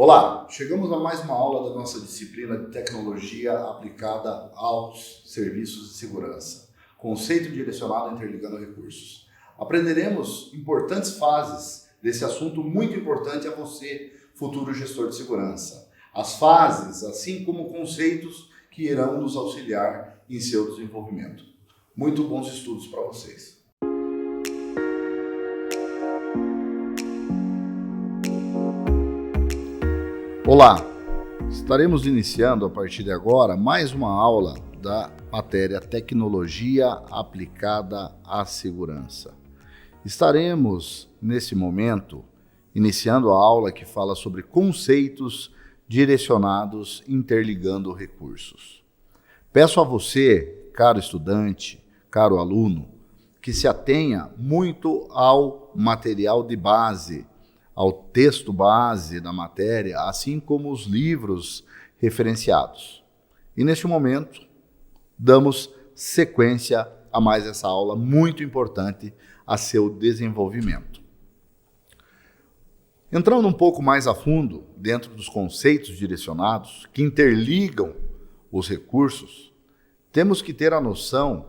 Olá, chegamos a mais uma aula da nossa disciplina de Tecnologia aplicada aos serviços de segurança. Conceito direcionado interligando recursos. Aprenderemos importantes fases desse assunto muito importante a você, futuro gestor de segurança. As fases, assim como conceitos que irão nos auxiliar em seu desenvolvimento. Muito bons estudos para vocês. Olá, estaremos iniciando a partir de agora mais uma aula da matéria Tecnologia aplicada à segurança. Estaremos, nesse momento, iniciando a aula que fala sobre conceitos direcionados interligando recursos. Peço a você, caro estudante, caro aluno, que se atenha muito ao material de base, ao texto base da matéria, assim como os livros referenciados. E neste momento, damos sequência a mais essa aula muito importante a seu desenvolvimento. Entrando um pouco mais a fundo dentro dos conceitos direcionados que interligam os recursos, temos que ter a noção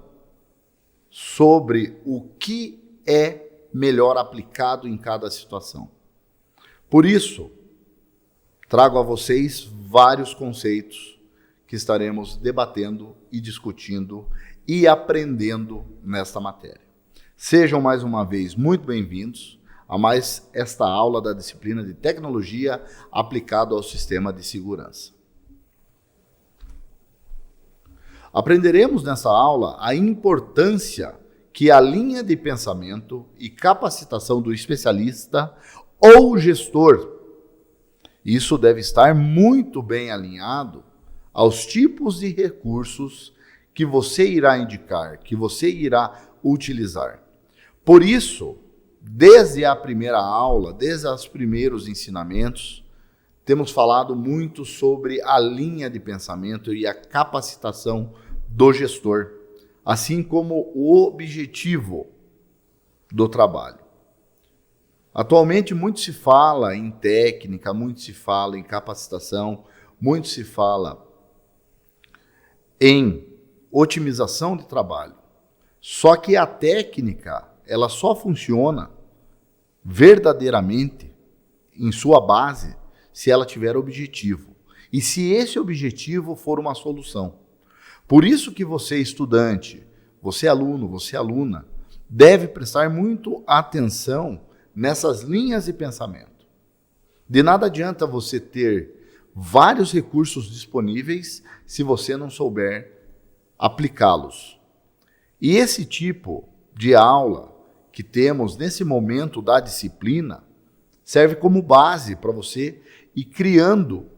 sobre o que é melhor aplicado em cada situação. Por isso, trago a vocês vários conceitos que estaremos debatendo e discutindo e aprendendo nesta matéria. Sejam mais uma vez muito bem-vindos a mais esta aula da disciplina de Tecnologia aplicada ao sistema de segurança. Aprenderemos nessa aula a importância que a linha de pensamento e capacitação do especialista ou gestor, isso deve estar muito bem alinhado aos tipos de recursos que você irá indicar, que você irá utilizar. Por isso, desde a primeira aula, desde os primeiros ensinamentos, temos falado muito sobre a linha de pensamento e a capacitação do gestor, assim como o objetivo do trabalho. Atualmente, muito se fala em técnica, muito se fala em capacitação, muito se fala em otimização de trabalho. Só que a técnica, ela só funciona verdadeiramente em sua base se ela tiver objetivo. E se esse objetivo for uma solução. Por isso que você, estudante, você aluno, você aluna, deve prestar muito atenção nessas linhas de pensamento. De nada adianta você ter vários recursos disponíveis se você não souber aplicá-los. E esse tipo de aula que temos nesse momento da disciplina serve como base para você ir criando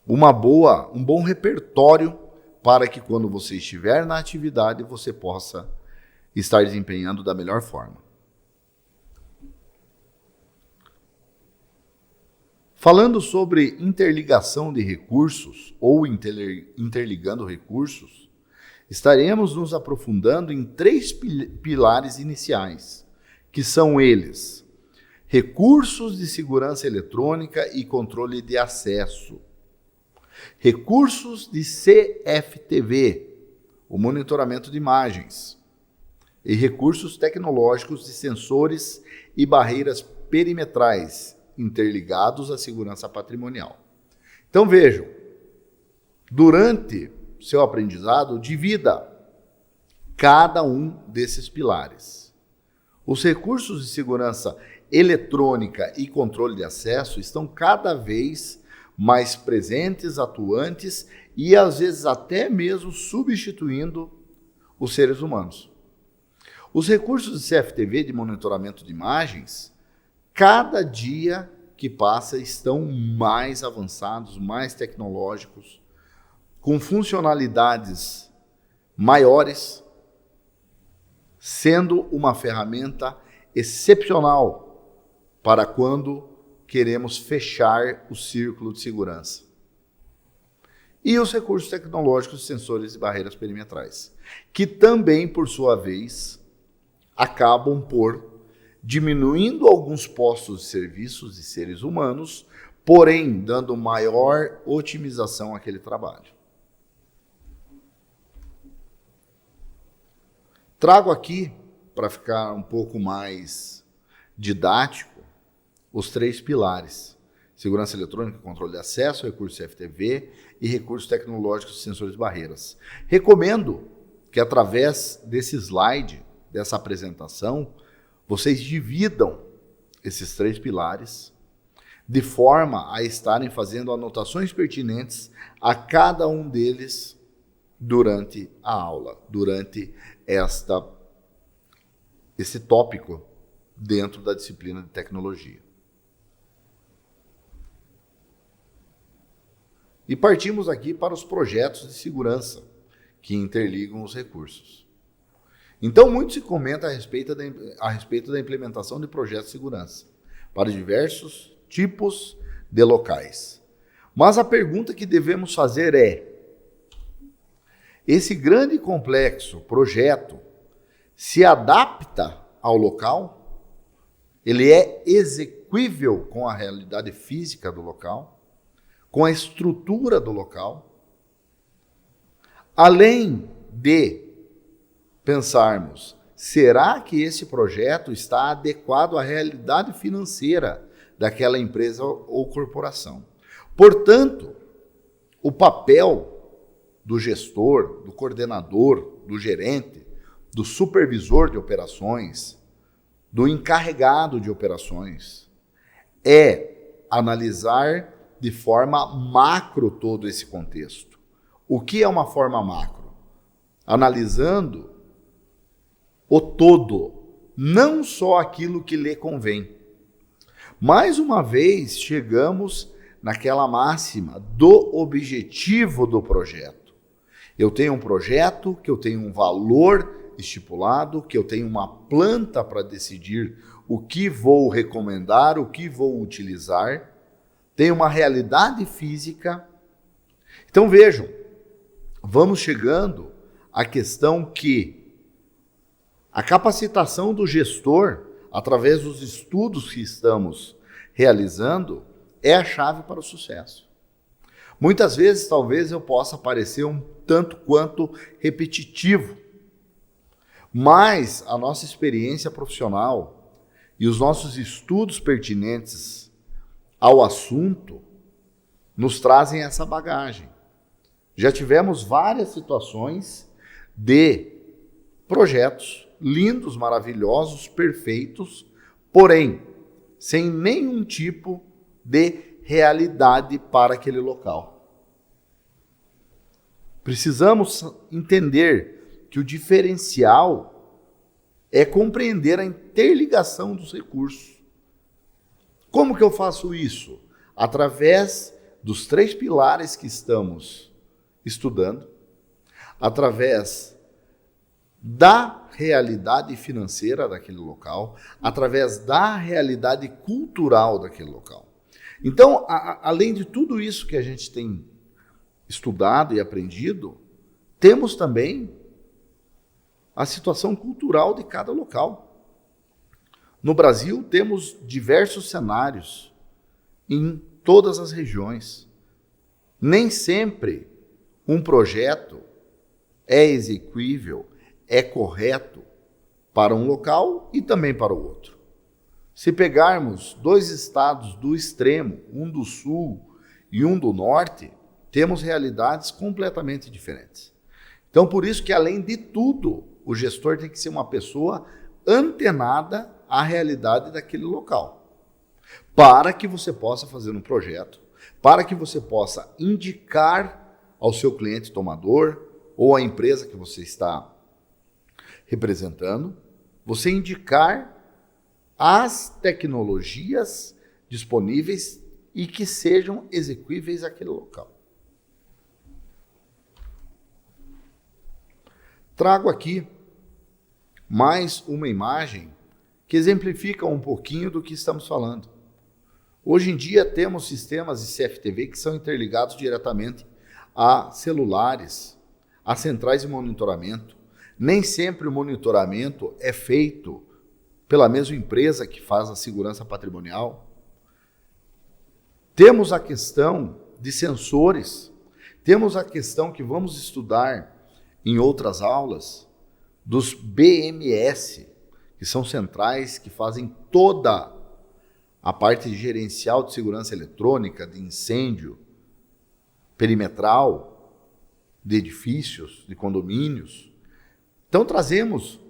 um bom repertório para que quando você estiver na atividade você possa estar desempenhando da melhor forma. Falando sobre interligação de recursos ou interligando recursos, estaremos nos aprofundando em 3 pilares iniciais, que são eles: recursos de segurança eletrônica e controle de acesso, recursos de CFTV, o monitoramento de imagens, e recursos tecnológicos de sensores e barreiras perimetrais, interligados à segurança patrimonial. Então vejam, durante seu aprendizado, divida cada um desses pilares. Os recursos de segurança eletrônica e controle de acesso estão cada vez mais presentes, atuantes e às vezes até mesmo substituindo os seres humanos. Os recursos de CFTV, de monitoramento de imagens, cada dia que passa estão mais avançados, mais tecnológicos, com funcionalidades maiores, sendo uma ferramenta excepcional para quando queremos fechar o círculo de segurança. E os recursos tecnológicos, sensores e barreiras perimetrais, que também, por sua vez, acabam por diminuindo alguns postos de serviços de seres humanos porém dando maior otimização àquele trabalho. Trago aqui, para ficar um pouco mais didático, os 3 pilares: segurança eletrônica, controle de acesso, recursos CFTV e recursos tecnológicos de sensores de barreiras. Recomendo que através desse slide, dessa apresentação, vocês dividam esses 3 pilares de forma a estarem fazendo anotações pertinentes a cada um deles durante a aula, durante esse tópico dentro da disciplina de tecnologia. E partimos aqui para os projetos de segurança que interligam os recursos. Então, muito se comenta a respeito da implementação de projetos de segurança para diversos tipos de locais. Mas a pergunta que devemos fazer é: esse grande e complexo projeto se adapta ao local? Ele é execuível com a realidade física do local? Com a estrutura do local? Além de pensarmos, será que esse projeto está adequado à realidade financeira daquela empresa ou corporação? Portanto, o papel do gestor, do coordenador, do gerente, do supervisor de operações, do encarregado de operações, é analisar de forma macro todo esse contexto. O que é uma forma macro? Analisando o todo, não só aquilo que lhe convém. Mais uma vez, chegamos naquela máxima do objetivo do projeto. Eu tenho um projeto, que eu tenho um valor estipulado, que eu tenho uma planta para decidir o que vou recomendar, o que vou utilizar, tenho uma realidade física. Então vejam, vamos chegando à questão que a capacitação do gestor, através dos estudos que estamos realizando, é a chave para o sucesso. Muitas vezes, talvez eu possa parecer um tanto quanto repetitivo, mas a nossa experiência profissional e os nossos estudos pertinentes ao assunto nos trazem essa bagagem. Já tivemos várias situações de projetos lindos, maravilhosos, perfeitos, porém, sem nenhum tipo de realidade para aquele local. Precisamos entender que o diferencial é compreender a interligação dos recursos. Como que eu faço isso? Através dos 3 pilares que estamos estudando, através da realidade financeira daquele local, através da realidade cultural daquele local. Então, além de tudo isso que a gente tem estudado e aprendido, temos também a situação cultural de cada local. No Brasil, temos diversos cenários em todas as regiões. Nem sempre um projeto é execuível, é correto para um local e também para o outro. Se pegarmos 2 estados do extremo, um do sul e um do norte, temos realidades completamente diferentes. Então, por isso que, além de tudo, o gestor tem que ser uma pessoa antenada à realidade daquele local, para que você possa fazer um projeto, para que você possa indicar ao seu cliente tomador ou à empresa que você está representando, você indicar as tecnologias disponíveis e que sejam execuíveis àquele local. Trago aqui mais uma imagem que exemplifica um pouquinho do que estamos falando. Hoje em dia temos sistemas de CFTV que são interligados diretamente a celulares, a centrais de monitoramento. Nem sempre o monitoramento é feito pela mesma empresa que faz a segurança patrimonial. Temos a questão de sensores, temos a questão que vamos estudar em outras aulas, dos BMS, que são centrais que fazem toda a parte gerencial de segurança eletrônica, de incêndio, perimetral, de edifícios, de condomínios. Então trazemos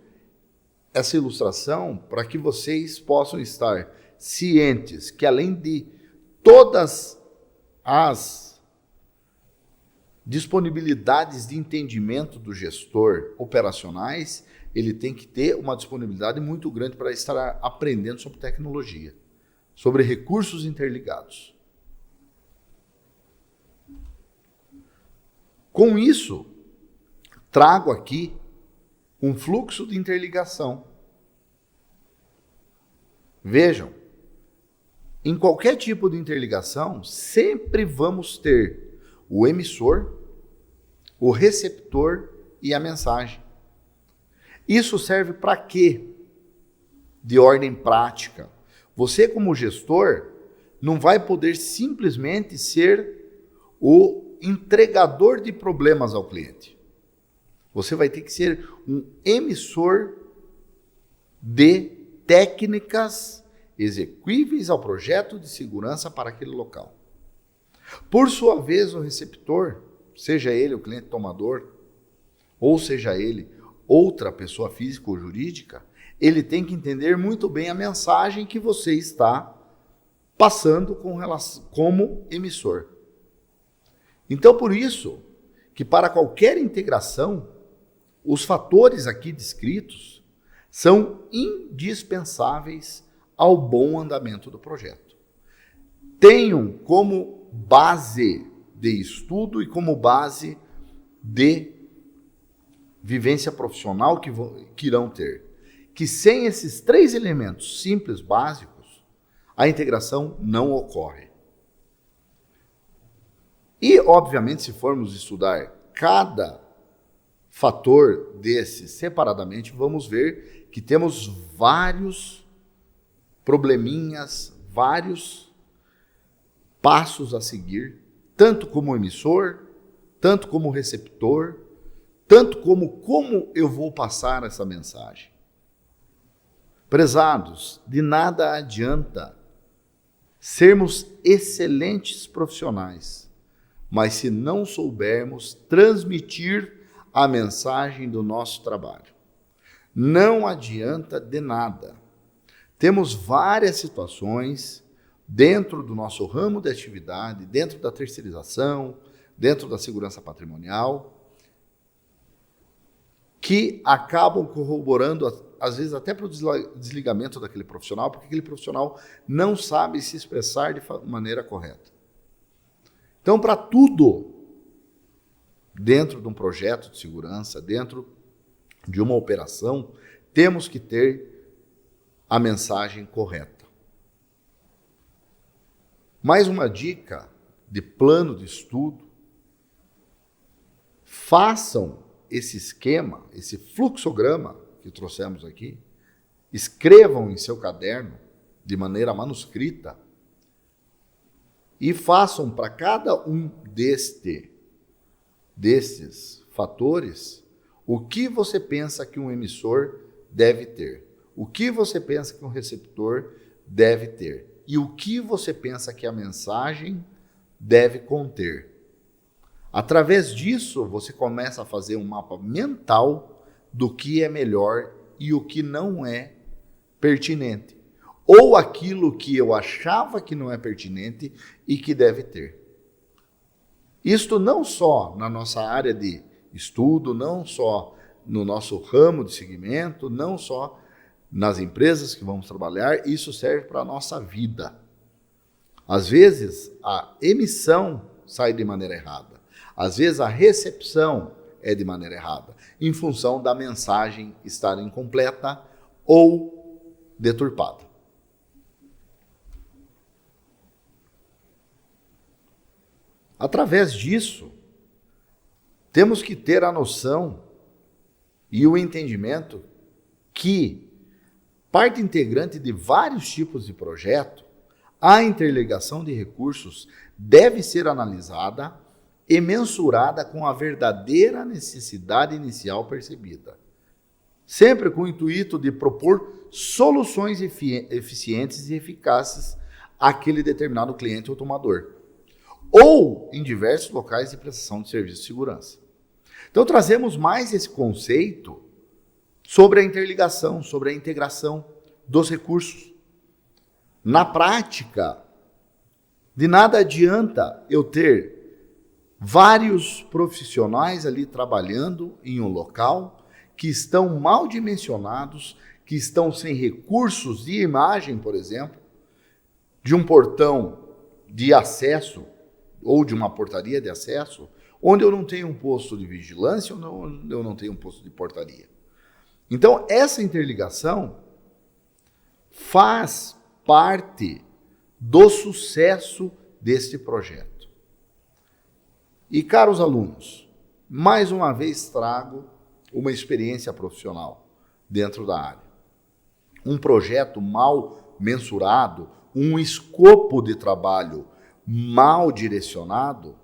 essa ilustração para que vocês possam estar cientes que, além de todas as disponibilidades de entendimento do gestor operacionais, ele tem que ter uma disponibilidade muito grande para estar aprendendo sobre tecnologia, sobre recursos interligados. Com isso, trago aqui um fluxo de interligação. Vejam, em qualquer tipo de interligação, sempre vamos ter o emissor, o receptor e a mensagem. Isso serve para quê? De ordem prática. Você, como gestor, não vai poder simplesmente ser o entregador de problemas ao cliente. Você vai ter que ser um emissor de técnicas execuíveis ao projeto de segurança para aquele local. Por sua vez, o receptor, seja ele o cliente tomador, ou seja ele outra pessoa física ou jurídica, ele tem que entender muito bem a mensagem que você está passando como emissor. Então, por isso, que para qualquer integração, os fatores aqui descritos são indispensáveis ao bom andamento do projeto. Tenham como base de estudo e como base de vivência profissional que irão ter, que sem esses 3 elementos simples, básicos, a integração não ocorre. E, obviamente, se formos estudar cada fator desses separadamente, vamos ver que temos vários probleminhas, vários passos a seguir, tanto como emissor, tanto como receptor, tanto como eu vou passar essa mensagem. Prezados, de nada adianta sermos excelentes profissionais, mas se não soubermos transmitir a mensagem do nosso trabalho, não adianta de nada. Temos várias situações dentro do nosso ramo de atividade, dentro da terceirização, dentro da segurança patrimonial, que acabam corroborando, às vezes até para o desligamento daquele profissional, porque aquele profissional não sabe se expressar de maneira correta. Então, para tudo, dentro de um projeto de segurança, dentro de uma operação, temos que ter a mensagem correta. Mais uma dica de plano de estudo: façam esse esquema, esse fluxograma que trouxemos aqui, escrevam em seu caderno de maneira manuscrita e façam para cada um desses fatores o que você pensa que um emissor deve ter, o que você pensa que um receptor deve ter e o que você pensa que a mensagem deve conter. Através disso, você começa a fazer um mapa mental do que é melhor e o que não é pertinente. Ou aquilo que eu achava que não é pertinente e que deve ter. Isto não só na nossa área de estudo, não só no nosso ramo de segmento, não só nas empresas que vamos trabalhar, isso serve para a nossa vida. Às vezes, a emissão sai de maneira errada. Às vezes, a recepção é de maneira errada, em função da mensagem estar incompleta ou deturpada. Através disso, temos que ter a noção e o entendimento que parte integrante de vários tipos de projeto, a interligação de recursos deve ser analisada e mensurada com a verdadeira necessidade inicial percebida, sempre com o intuito de propor soluções eficientes e eficazes àquele determinado cliente ou tomador, ou em diversos locais de prestação de serviço de segurança. Então, trazemos mais esse conceito sobre a interligação, sobre a integração dos recursos. Na prática, de nada adianta eu ter vários profissionais ali trabalhando em um local que estão mal dimensionados, que estão sem recursos de imagem, por exemplo, de um portão de acesso ou de uma portaria de acesso, onde eu não tenho um posto de vigilância ou onde eu não tenho um posto de portaria. Então, essa interligação faz parte do sucesso deste projeto. E, caros alunos, mais uma vez trago uma experiência profissional dentro da área. Um projeto mal mensurado, um escopo de trabalho mal direcionado,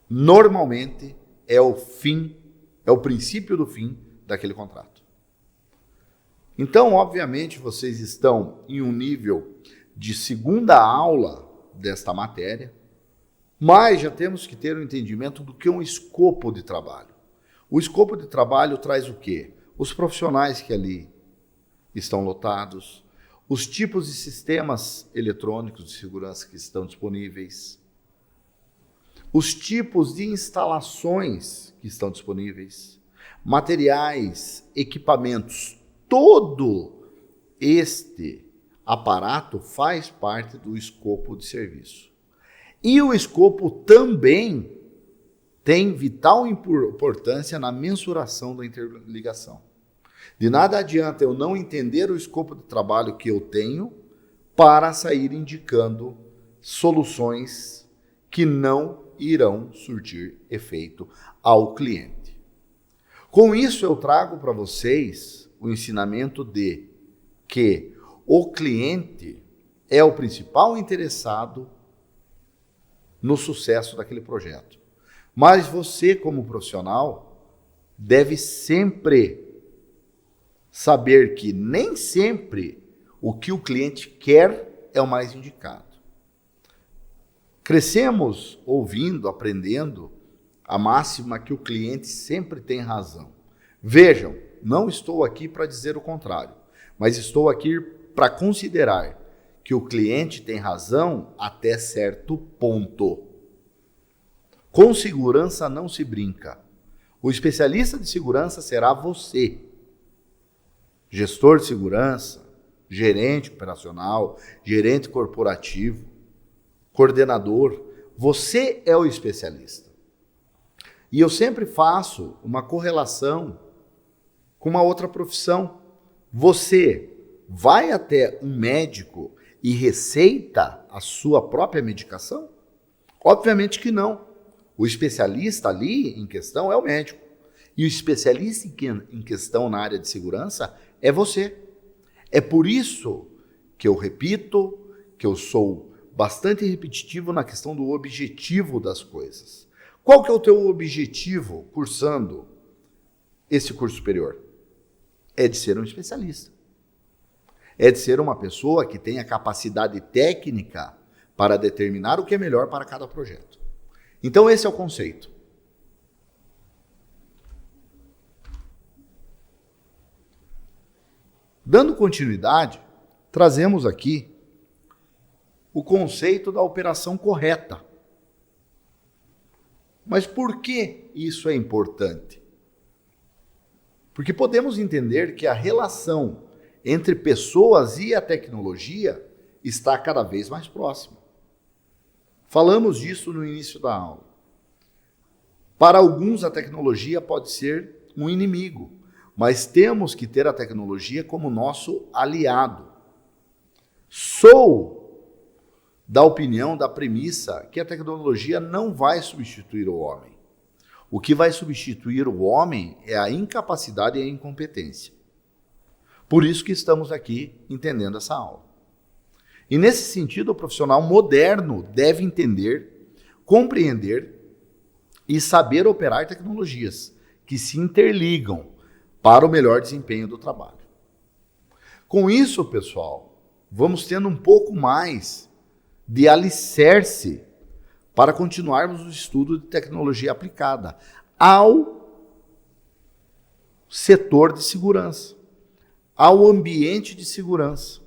normalmente é o fim, é o princípio do fim daquele contrato. Então, obviamente, vocês estão em um nível de segunda aula desta matéria, mas já temos que ter um entendimento do que é um escopo de trabalho. O escopo de trabalho traz o quê? Os profissionais que ali estão lotados, os tipos de sistemas eletrônicos de segurança que estão disponíveis, os tipos de instalações que estão disponíveis, materiais, equipamentos, todo este aparato faz parte do escopo de serviço. E o escopo também tem vital importância na mensuração da interligação. De nada adianta eu não entender o escopo de trabalho que eu tenho para sair indicando soluções que não irão surtir efeito ao cliente. Com isso, eu trago para vocês o ensinamento de que o cliente é o principal interessado no sucesso daquele projeto. Mas você, como profissional, deve sempre saber que nem sempre o que o cliente quer é o mais indicado. Crescemos ouvindo, aprendendo a máxima que o cliente sempre tem razão. Vejam, não estou aqui para dizer o contrário, mas estou aqui para considerar que o cliente tem razão até certo ponto. Com segurança não se brinca. O especialista de segurança será você. Gestor de segurança, gerente operacional, gerente corporativo, coordenador. Você é o especialista. E eu sempre faço uma correlação com uma outra profissão. Você vai até um médico e receita a sua própria medicação? Obviamente que não. O especialista ali em questão é o médico. E o especialista em questão na área de segurança é você. É por isso que eu repito, que eu sou bastante repetitivo na questão do objetivo das coisas. Qual que é o teu objetivo cursando esse curso superior? É de ser um especialista. É de ser uma pessoa que tenha capacidade técnica para determinar o que é melhor para cada projeto. Então esse é o conceito. Dando continuidade, trazemos aqui o conceito da operação correta. Mas por que isso é importante? Porque podemos entender que a relação entre pessoas e a tecnologia está cada vez mais próxima. Falamos disso no início da aula. Para alguns, a tecnologia pode ser um inimigo, mas temos que ter a tecnologia como nosso aliado. Sou da opinião, da premissa, que a tecnologia não vai substituir o homem. O que vai substituir o homem é a incapacidade e a incompetência. Por isso que estamos aqui entendendo essa aula. E nesse sentido, o profissional moderno deve entender, compreender e saber operar tecnologias que se interligam para o melhor desempenho do trabalho. Com isso, pessoal, vamos tendo um pouco mais de alicerce para continuarmos o estudo de tecnologia aplicada ao setor de segurança, ao ambiente de segurança.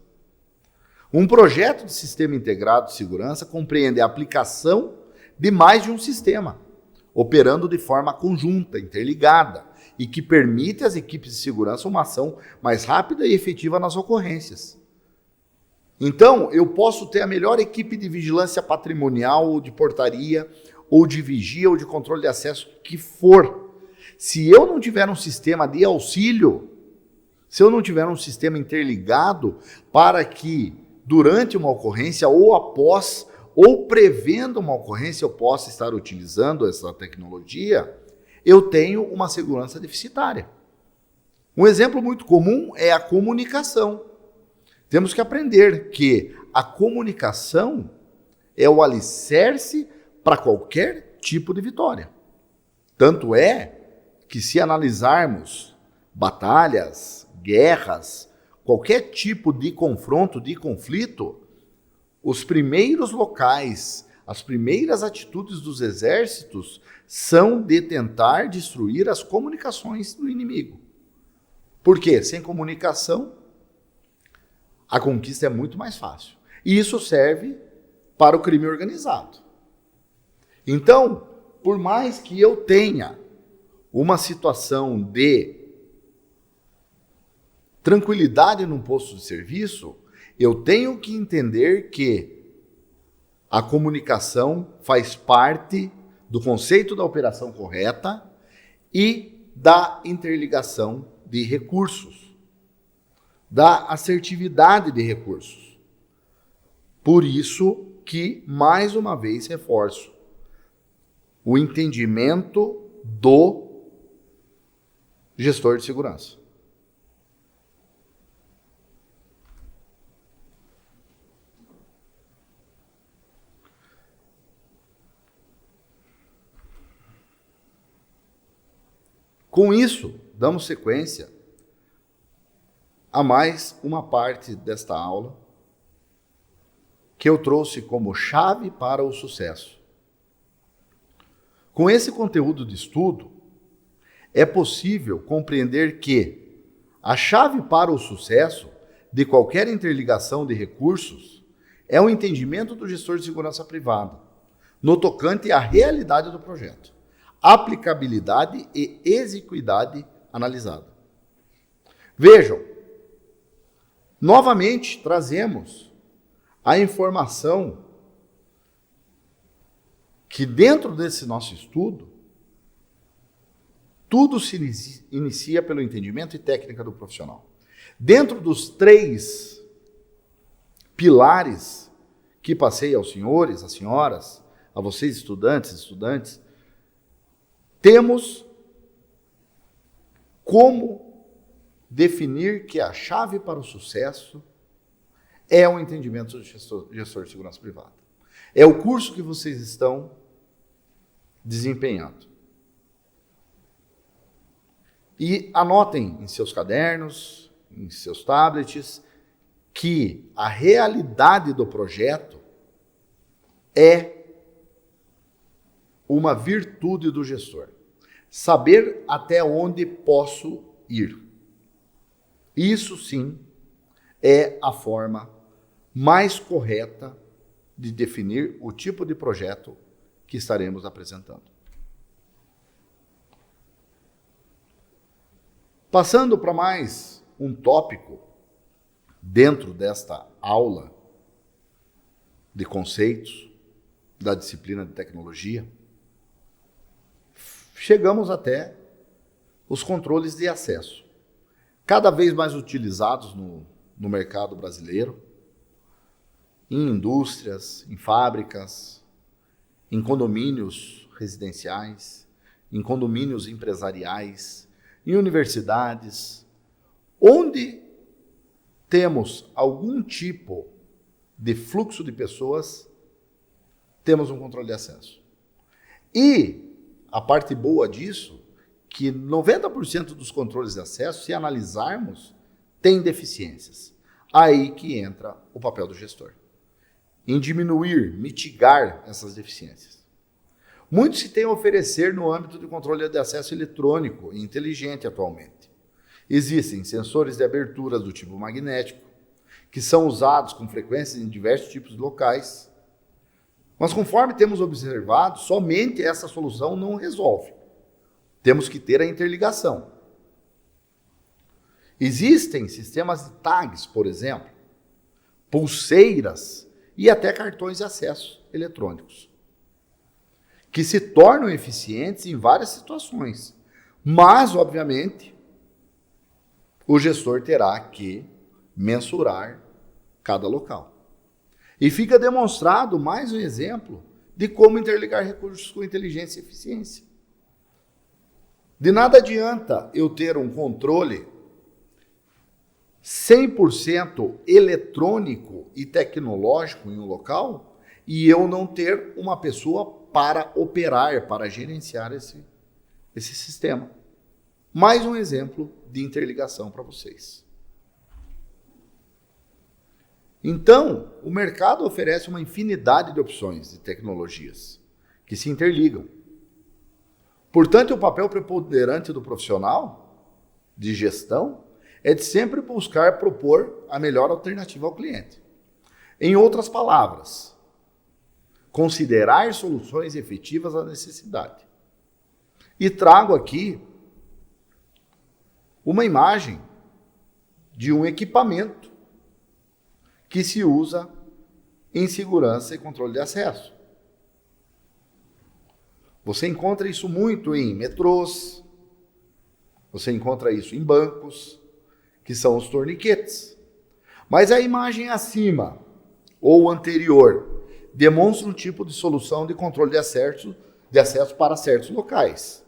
Um projeto de sistema integrado de segurança compreende a aplicação de mais de um sistema, operando de forma conjunta, interligada, e que permite às equipes de segurança uma ação mais rápida e efetiva nas ocorrências. Então, eu posso ter a melhor equipe de vigilância patrimonial, ou de portaria, ou de vigia, ou de controle de acesso, que for. Se eu não tiver um sistema de auxílio, se eu não tiver um sistema interligado para que durante uma ocorrência ou após, ou prevendo uma ocorrência, eu possa estar utilizando essa tecnologia, eu tenho uma segurança deficitária. Um exemplo muito comum é a comunicação. Temos que aprender que a comunicação é o alicerce para qualquer tipo de vitória. Tanto é que, se analisarmos batalhas, guerras, qualquer tipo de confronto, de conflito, os primeiros locais, as primeiras atitudes dos exércitos são de tentar destruir as comunicações do inimigo. Por quê? Sem comunicação, a conquista é muito mais fácil. E isso serve para o crime organizado. Então, por mais que eu tenha uma situação de tranquilidade num posto de serviço, eu tenho que entender que a comunicação faz parte do conceito da operação correta e da interligação de recursos, da assertividade de recursos. Por isso que, mais uma vez, reforço o entendimento do gestor de segurança. Com isso, damos sequência a mais uma parte desta aula que eu trouxe como chave para o sucesso. Com esse conteúdo de estudo, é possível compreender que a chave para o sucesso de qualquer interligação de recursos é o entendimento do gestor de segurança privada, no tocante à realidade do projeto, aplicabilidade e execuidade analisada. Vejam, novamente trazemos a informação que dentro desse nosso estudo, tudo se inicia pelo entendimento e técnica do profissional. Dentro dos 3 pilares que passei aos senhores, às senhoras, a vocês estudantes, temos como definir que a chave para o sucesso é o entendimento do gestor de segurança privada. É o curso que vocês estão desempenhando. E anotem em seus cadernos, em seus tablets, que a realidade do projeto é uma virtude do gestor. Saber até onde posso ir. Isso sim é a forma mais correta de definir o tipo de projeto que estaremos apresentando. Passando para mais um tópico dentro desta aula de conceitos da disciplina de tecnologia, chegamos até os controles de acesso, cada vez mais utilizados no mercado brasileiro, em indústrias, em fábricas, em condomínios residenciais, em condomínios empresariais, em universidades, onde temos algum tipo de fluxo de pessoas, temos um controle de acesso. E a parte boa disso, que 90% dos controles de acesso, se analisarmos, tem deficiências. Aí que entra o papel do gestor, em diminuir, mitigar essas deficiências. Muito se tem a oferecer no âmbito de controle de acesso eletrônico e inteligente atualmente. Existem sensores de abertura do tipo magnético, que são usados com frequência em diversos tipos de locais. Mas conforme temos observado, somente essa solução não resolve. Temos que ter a interligação. Existem sistemas de tags, por exemplo, pulseiras e até cartões de acesso eletrônicos, que se tornam eficientes em várias situações. Mas, obviamente, o gestor terá que mensurar cada local. E fica demonstrado mais um exemplo de como interligar recursos com inteligência e eficiência. De nada adianta eu ter um controle 100% eletrônico e tecnológico em um local e eu não ter uma pessoa para operar, para gerenciar esse sistema. Mais um exemplo de interligação para vocês. Então, o mercado oferece uma infinidade de opções de tecnologias que se interligam. Portanto, o papel preponderante do profissional de gestão é de sempre buscar propor a melhor alternativa ao cliente. Em outras palavras, considerar soluções efetivas à necessidade. E trago aqui uma imagem de um equipamento que se usa em segurança e controle de acesso. Você encontra isso muito em metrôs, você encontra isso em bancos, que são os torniquetes. Mas a imagem acima, ou anterior, demonstra um tipo de solução de controle de acesso para certos locais.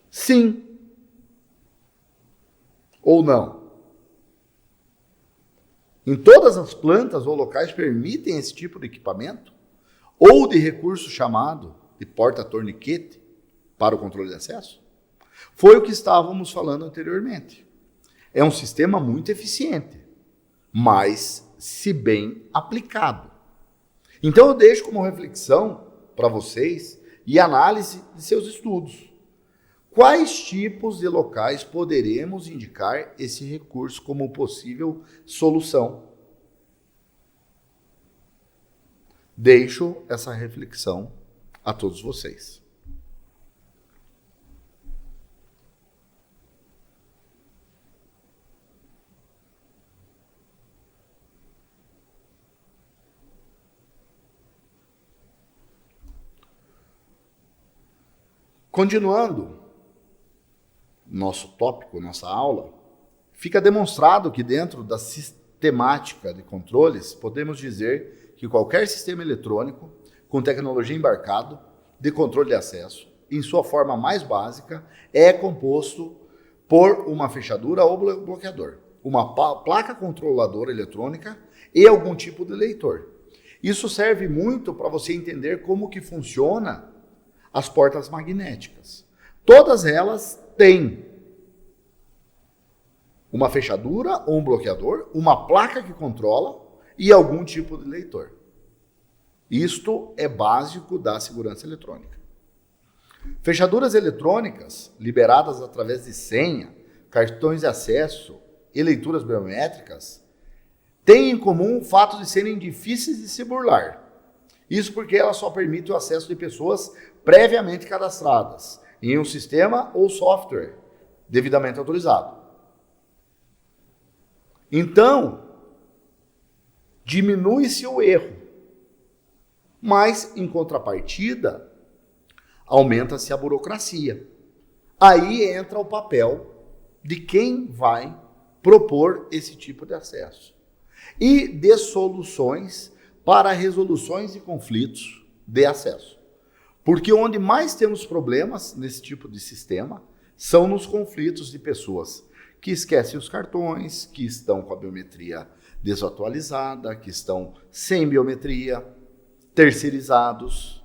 Sim. Ou não? Em todas as plantas ou locais permitem esse tipo de equipamento? Ou de recurso chamado de porta-torniquete para o controle de acesso? Foi o que estávamos falando anteriormente. É um sistema muito eficiente, mas se bem aplicado. Então eu deixo como reflexão para vocês e análise de seus estudos. Quais tipos de locais poderemos indicar esse recurso como possível solução? Deixo essa reflexão a todos vocês. Continuando nosso tópico, nossa aula, fica demonstrado que dentro da sistemática de controles, podemos dizer que qualquer sistema eletrônico com tecnologia embarcado de controle de acesso, em sua forma mais básica, é composto por uma fechadura ou bloqueador, uma placa controladora eletrônica e algum tipo de leitor. Isso serve muito para você entender como que funciona as portas magnéticas. Todas elas têm uma fechadura ou um bloqueador, uma placa que controla e algum tipo de leitor. Isto é básico da segurança eletrônica. Fechaduras eletrônicas, liberadas através de senha, cartões de acesso e leituras biométricas, têm em comum o fato de serem difíceis de se burlar. Isso porque elas só permitem o acesso de pessoas previamente cadastradas em um sistema ou software devidamente autorizado. Então, diminui-se o erro, mas, em contrapartida, aumenta-se a burocracia. Aí entra o papel de quem vai propor esse tipo de acesso e de soluções para resoluções de conflitos de acesso. Porque onde mais temos problemas nesse tipo de sistema são nos conflitos de pessoas que esquecem os cartões, que estão com a biometria desatualizada, que estão sem biometria, terceirizados.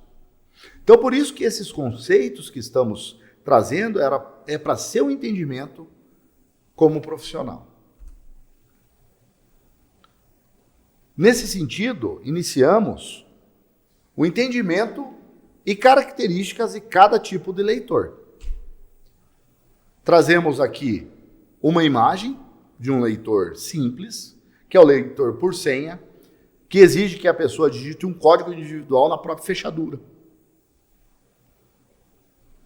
Então, por isso que esses conceitos que estamos trazendo é para seu entendimento como profissional. Nesse sentido, iniciamos o entendimento e características de cada tipo de leitor. Trazemos aqui uma imagem de um leitor simples, que é o leitor por senha, que exige que a pessoa digite um código individual na própria fechadura.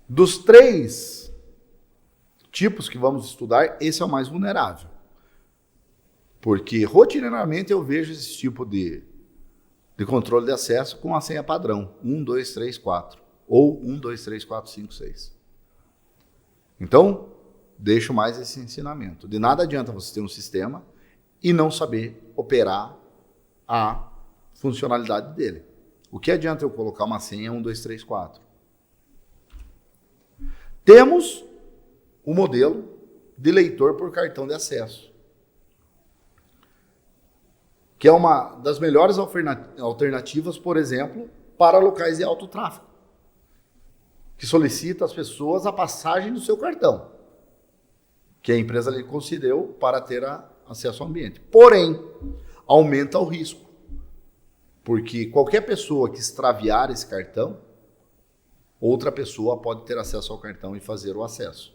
Dos 3 tipos que vamos estudar, esse é o mais vulnerável. Porque rotineiramente eu vejo esse tipo de controle de acesso com a senha padrão, 1, 2, 3, 4, ou 1, 2, 3, 4, 5, 6. Então, deixo mais esse ensinamento. De nada adianta você ter um sistema e não saber operar a funcionalidade dele. O que adianta eu colocar uma senha 1, 2, 3, 4? Temos o modelo de leitor por cartão de acesso, que é uma das melhores alternativas, por exemplo, para locais de alto tráfego, que solicita às pessoas a passagem do seu cartão, que a empresa lhe concedeu para ter acesso ao ambiente. Porém, aumenta o risco, porque qualquer pessoa que extraviar esse cartão, outra pessoa pode ter acesso ao cartão e fazer o acesso.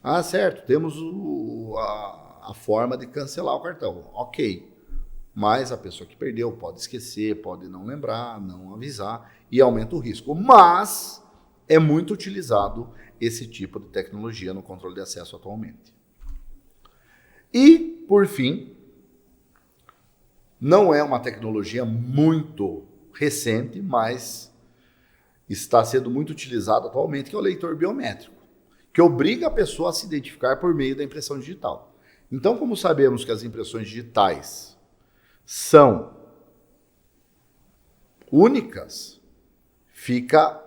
Ah, certo, temos a forma de cancelar o cartão. Ok, mas a pessoa que perdeu pode esquecer, pode não lembrar, não avisar e aumenta o risco. Mas é muito utilizado esse tipo de tecnologia no controle de acesso atualmente. E, por fim, não é uma tecnologia muito recente, mas está sendo muito utilizado atualmente, que é o leitor biométrico, que obriga a pessoa a se identificar por meio da impressão digital. Então, como sabemos que as impressões digitais são únicas, fica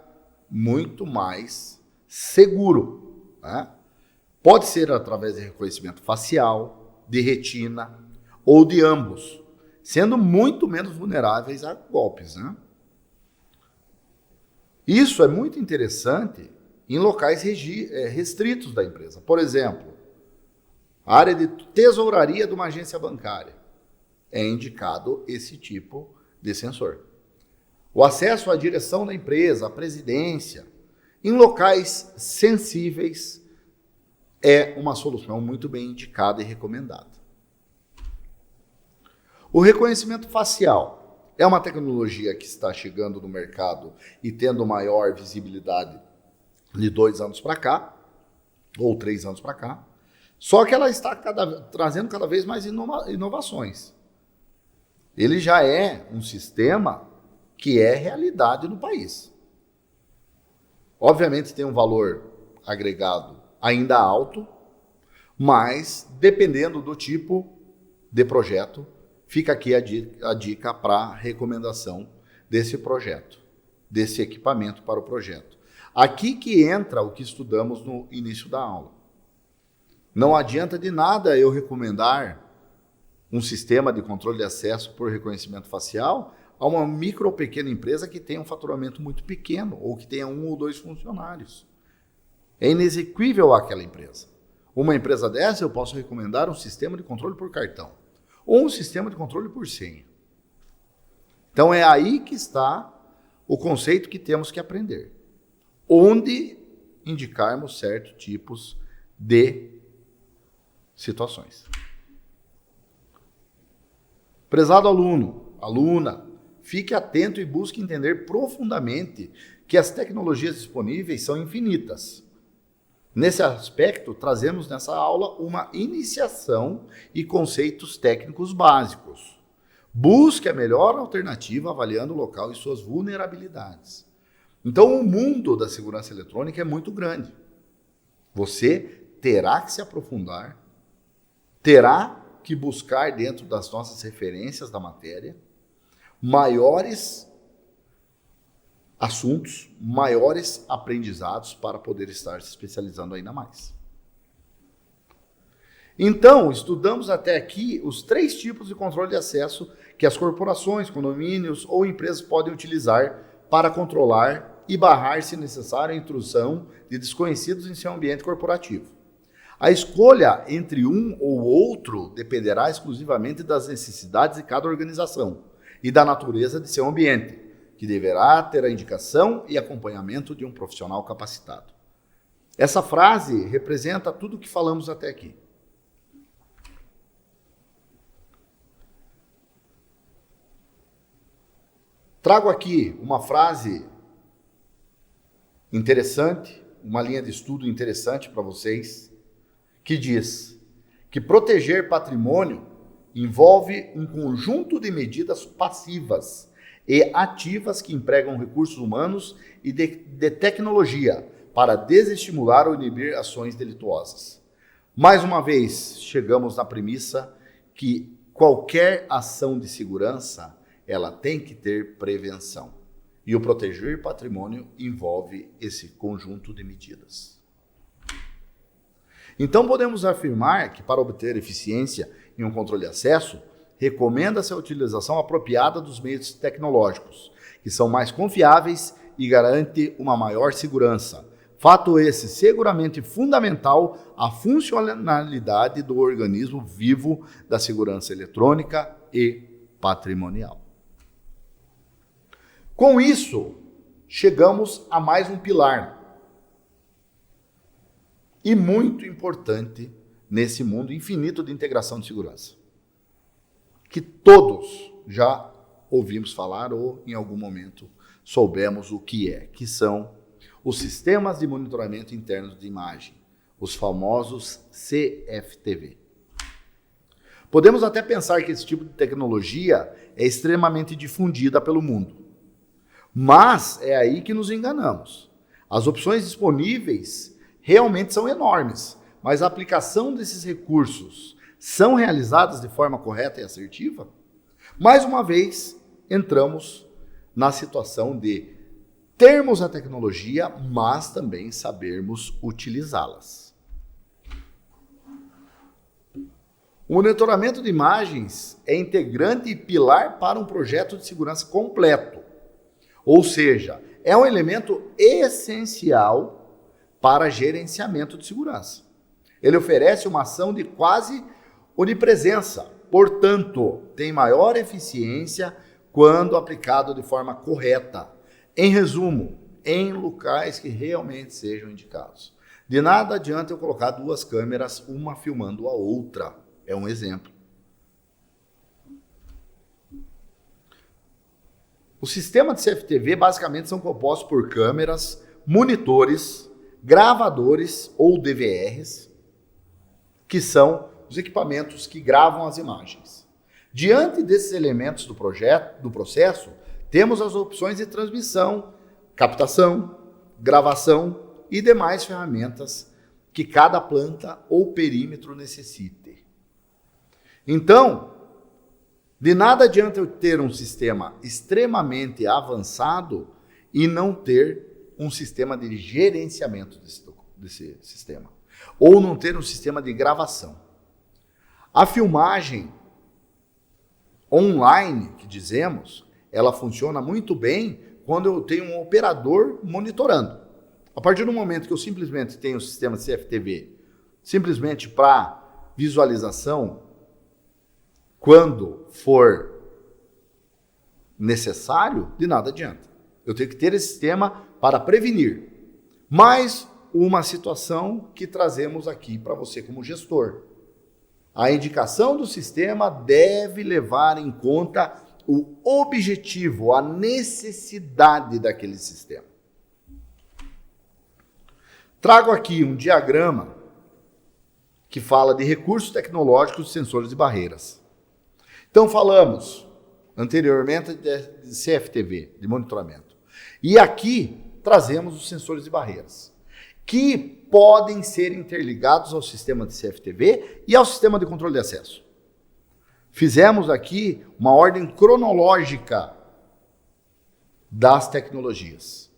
muito mais seguro, né? Pode ser através de reconhecimento facial, de retina ou de ambos, sendo muito menos vulneráveis a golpes, né? Isso é muito interessante em locais restritos da empresa. Por exemplo, a área de tesouraria de uma agência bancária é indicado esse tipo de sensor. O acesso à direção da empresa, à presidência, em locais sensíveis, é uma solução muito bem indicada e recomendada. O reconhecimento facial é uma tecnologia que está chegando no mercado e tendo maior visibilidade de 2 anos para cá, ou 3 anos para cá, só que ela está trazendo cada vez mais inovações. Ele já é um sistema que é realidade no país. Obviamente tem um valor agregado ainda alto, mas dependendo do tipo de projeto, fica aqui a dica para recomendação desse projeto, desse equipamento para o projeto. Aqui que entra o que estudamos no início da aula. Não adianta de nada eu recomendar um sistema de controle de acesso por reconhecimento facial a uma micro ou pequena empresa que tenha um faturamento muito pequeno ou que tenha 1 ou 2 funcionários. É inexequível àquela empresa. Uma empresa dessa eu posso recomendar um sistema de controle por cartão ou um sistema de controle por senha. Então é aí que está o conceito que temos que aprender. Onde indicarmos certos tipos de situações. Prezado aluno, aluna, fique atento e busque entender profundamente que as tecnologias disponíveis são infinitas. Nesse aspecto, trazemos nessa aula uma iniciação e conceitos técnicos básicos. Busque a melhor alternativa avaliando o local e suas vulnerabilidades. Então, o mundo da segurança eletrônica é muito grande. Você terá que se aprofundar, terá que buscar dentro das nossas referências da matéria maiores assuntos, maiores aprendizados para poder estar se especializando ainda mais. Então, estudamos até aqui os 3 tipos de controle de acesso que as corporações, condomínios ou empresas podem utilizar para controlar e barrar, se necessário, a intrusão de desconhecidos em seu ambiente corporativo. A escolha entre um ou outro dependerá exclusivamente das necessidades de cada organização e da natureza de seu ambiente, que deverá ter a indicação e acompanhamento de um profissional capacitado. Essa frase representa tudo o que falamos até aqui. Trago aqui uma frase interessante, uma linha de estudo interessante para vocês, que diz que proteger patrimônio envolve um conjunto de medidas passivas e ativas que empregam recursos humanos e de tecnologia para desestimular ou inibir ações delituosas. Mais uma vez, chegamos na premissa que qualquer ação de segurança ela tem que ter prevenção. E o proteger patrimônio envolve esse conjunto de medidas. Então, podemos afirmar que, para obter eficiência em um controle de acesso, recomenda-se a utilização apropriada dos meios tecnológicos, que são mais confiáveis e garantem uma maior segurança. Fato esse seguramente fundamental à funcionalidade do organismo vivo da segurança eletrônica e patrimonial. Com isso, chegamos a mais um pilar e muito importante nesse mundo infinito de integração de segurança, que todos já ouvimos falar ou em algum momento soubemos o que são os sistemas de monitoramento internos de imagem, os famosos CFTV. Podemos até pensar que esse tipo de tecnologia é extremamente difundida pelo mundo. Mas é aí que nos enganamos. As opções disponíveis realmente são enormes, mas a aplicação desses recursos são realizadas de forma correta e assertiva? Mais uma vez, entramos na situação de termos a tecnologia, mas também sabermos utilizá-las. O monitoramento de imagens é integrante e pilar para um projeto de segurança completo. Ou seja, é um elemento essencial para gerenciamento de segurança. Ele oferece uma ação de quase onipresença, portanto, tem maior eficiência quando aplicado de forma correta. Em resumo, em locais que realmente sejam indicados. De nada adianta eu colocar 2 câmeras, uma filmando a outra. É um exemplo. O sistema de CFTV basicamente são compostos por câmeras, monitores, gravadores ou DVRs, que são os equipamentos que gravam as imagens. Diante desses elementos do processo, temos as opções de transmissão, captação, gravação e demais ferramentas que cada planta ou perímetro necessite. Então, de nada adianta eu ter um sistema extremamente avançado e não ter um sistema de gerenciamento desse sistema. Ou não ter um sistema de gravação. A filmagem online, que dizemos, ela funciona muito bem quando eu tenho um operador monitorando. A partir do momento que eu simplesmente tenho o sistema CFTV, simplesmente para visualização, quando for necessário, de nada adianta. Eu tenho que ter esse sistema para prevenir. Mais uma situação que trazemos aqui para você como gestor. A indicação do sistema deve levar em conta o objetivo, a necessidade daquele sistema. Trago aqui um diagrama que fala de recursos tecnológicos, sensores e barreiras. Então falamos anteriormente de CFTV, de monitoramento. E aqui trazemos os sensores e barreiras, que podem ser interligados ao sistema de CFTV e ao sistema de controle de acesso. Fizemos aqui uma ordem cronológica das tecnologias,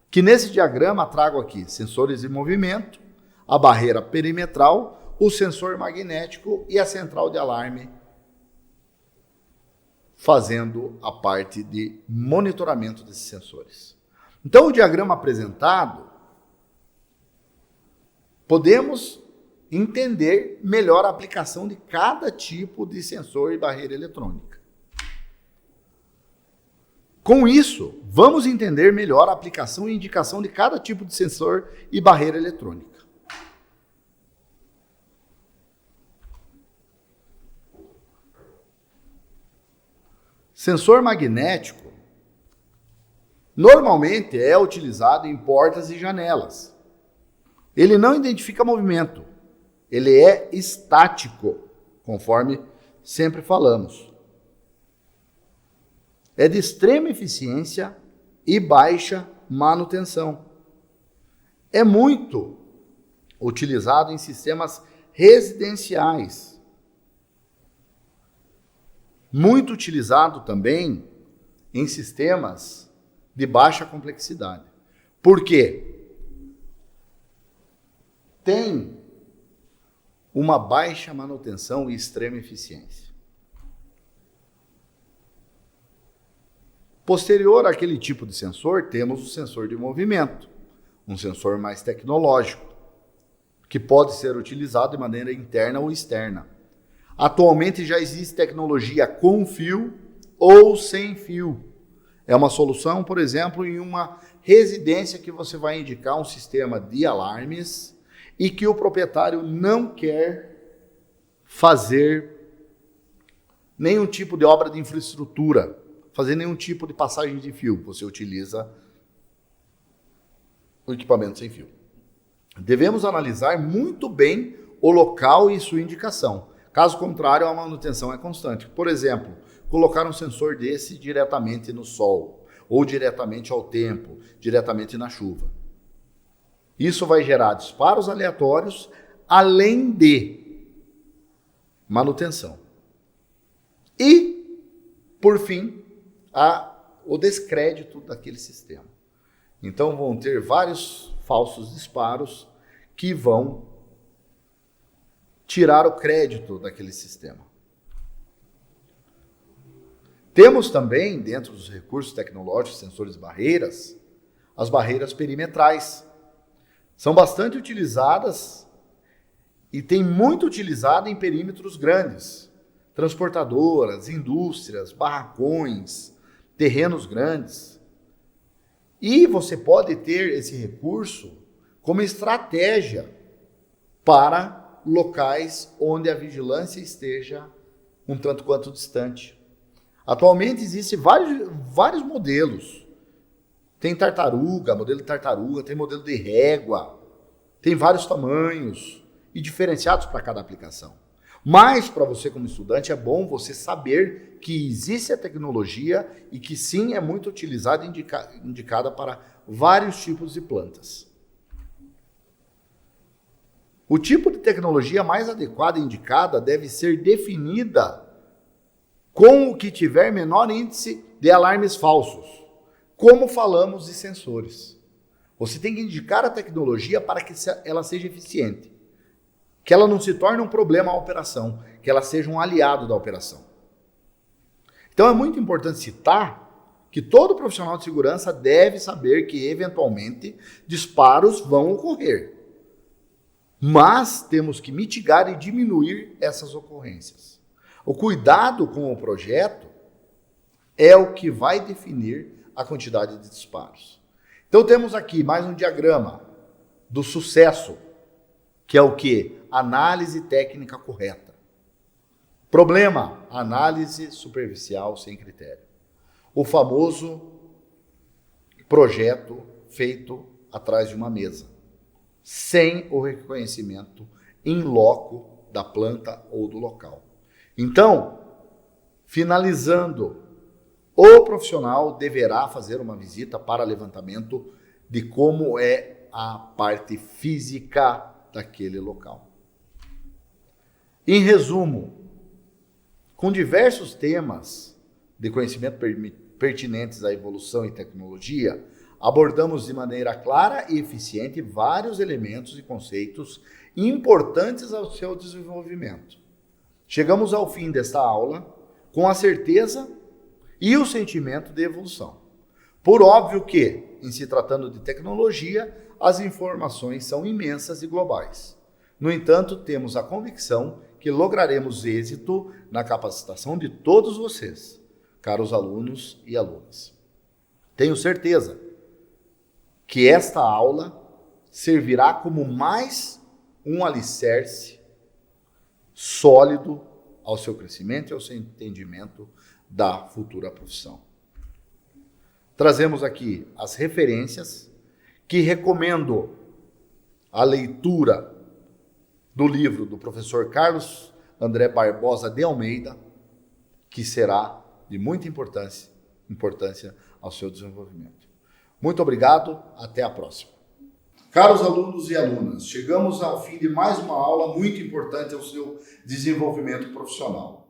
que nesse diagrama trago aqui sensores de movimento, a barreira perimetral, o sensor magnético e a central de alarme, fazendo a parte de monitoramento desses sensores. Então, o diagrama apresentado, podemos entender melhor a aplicação de cada tipo de sensor e barreira eletrônica. Com isso, vamos entender melhor a aplicação e indicação de cada tipo de sensor e barreira eletrônica. Sensor magnético normalmente é utilizado em portas e janelas. Ele não identifica movimento, ele é estático, conforme sempre falamos. É de extrema eficiência e baixa manutenção. É muito utilizado em sistemas residenciais. Muito utilizado também em sistemas de baixa complexidade. Por quê? Tem uma baixa manutenção e extrema eficiência. Posterior àquele tipo de sensor, temos o sensor de movimento, um sensor mais tecnológico, que pode ser utilizado de maneira interna ou externa. Atualmente já existe tecnologia com fio ou sem fio. É uma solução, por exemplo, em uma residência que você vai indicar um sistema de alarmes e que o proprietário não quer fazer nenhum tipo de obra de infraestrutura, fazer nenhum tipo de passagem de fio. Você utiliza o equipamento sem fio. Devemos analisar muito bem o local e sua indicação. Caso contrário, a manutenção é constante. Por exemplo, colocar um sensor desse diretamente no sol, ou diretamente ao tempo, diretamente na chuva. Isso vai gerar disparos aleatórios, além de manutenção. E, por fim, o descrédito daquele sistema. Então, vão ter vários falsos disparos que vão tirar o crédito daquele sistema. Temos também, dentro dos recursos tecnológicos, sensores e barreiras, as barreiras perimetrais. São bastante utilizadas e tem muito utilizado em perímetros grandes. Transportadoras, indústrias, barracões, terrenos grandes. E você pode ter esse recurso como estratégia para locais onde a vigilância esteja um tanto quanto distante. Atualmente existem vários modelos. Tem tartaruga, modelo de tartaruga, tem modelo de régua, tem vários tamanhos e diferenciados para cada aplicação. Mas para você como estudante é bom você saber que existe a tecnologia e que sim é muito utilizada e indicada para vários tipos de plantas. O tipo de tecnologia mais adequada e indicada deve ser definida com o que tiver menor índice de alarmes falsos, como falamos de sensores. Você tem que indicar a tecnologia para que ela seja eficiente, que ela não se torne um problema à operação, que ela seja um aliado da operação. Então é muito importante citar que todo profissional de segurança deve saber que, eventualmente, disparos vão ocorrer. Mas temos que mitigar e diminuir essas ocorrências. O cuidado com o projeto é o que vai definir a quantidade de disparos. Então temos aqui mais um diagrama do sucesso, que é o quê? Análise técnica correta. Problema, análise superficial sem critério. O famoso projeto feito atrás de uma mesa, sem o reconhecimento in loco da planta ou do local. Então, finalizando, o profissional deverá fazer uma visita para levantamento de como é a parte física daquele local. Em resumo, com diversos temas de conhecimento pertinentes à evolução e tecnologia, abordamos de maneira clara e eficiente vários elementos e conceitos importantes ao seu desenvolvimento. Chegamos ao fim desta aula com a certeza e o sentimento de evolução. Por óbvio que, em se tratando de tecnologia, as informações são imensas e globais. No entanto, temos a convicção que lograremos êxito na capacitação de todos vocês, caros alunos e alunas. Tenho certeza que esta aula servirá como mais um alicerce sólido ao seu crescimento e ao seu entendimento da futura profissão. Trazemos aqui as referências que recomendo a leitura do livro do professor Carlos André Barbosa de Almeida, que será de muita importância ao seu desenvolvimento. Muito obrigado, até a próxima. Caros alunos e alunas, chegamos ao fim de mais uma aula muito importante ao seu desenvolvimento profissional.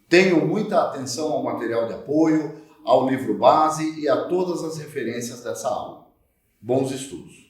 Tenham muita atenção ao material de apoio, ao livro base e a todas as referências dessa aula. Bons estudos!